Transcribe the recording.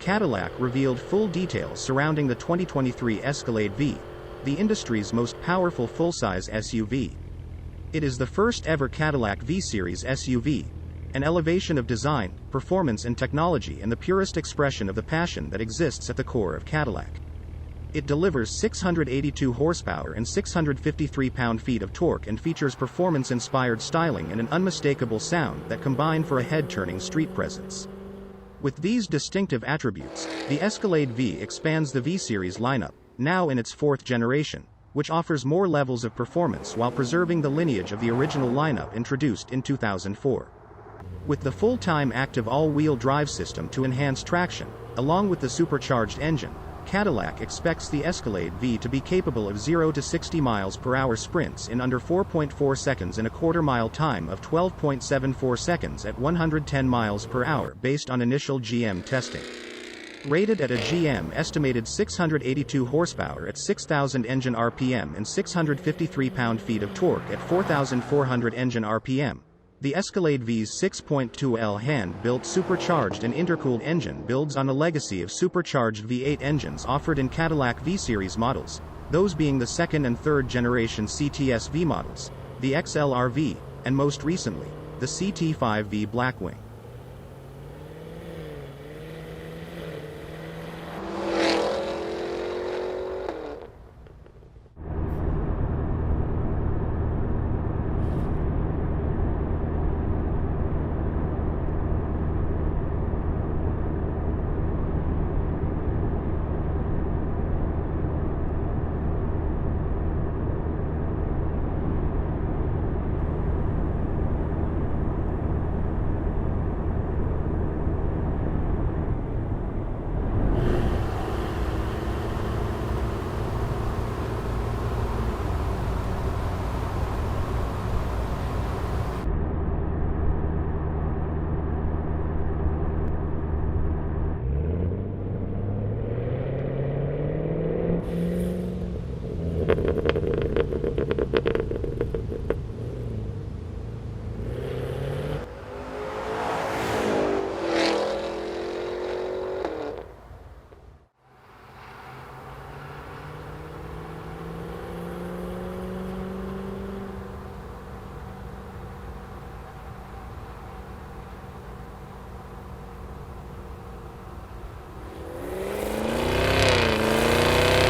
Cadillac revealed full details surrounding the 2023 Escalade-V, the industry's most powerful full-size SUV. It is the first-ever Cadillac V-Series SUV, an elevation of design, performance and technology and the purest expression of the passion that exists at the core of Cadillac. It delivers 682 horsepower and 653 pound-feet of torque and features performance-inspired styling and an unmistakable sound that combine for a head-turning street presence. With these distinctive attributes, the Escalade-V expands the V-Series lineup, now in its fourth generation, which offers more levels of performance while preserving the lineage of the original lineup introduced in 2004. With the full-time active all-wheel drive system to enhance traction, along with the supercharged engine, Cadillac expects the Escalade-V to be capable of 0 to 60 miles per hour sprints in under 4.4 seconds and a quarter-mile time of 12.74 seconds at 110 miles per hour based on initial GM testing. Rated at a GM estimated 682 horsepower at 6,000 engine RPM and 653 pound-feet of torque at 4,400 engine RPM, the Escalade-V's 6.2L hand-built supercharged and intercooled engine builds on a legacy of supercharged V8 engines offered in Cadillac V-Series models, those being the second and third generation CTS-V models, the XLR-V, and most recently, the CT5V Blackwing.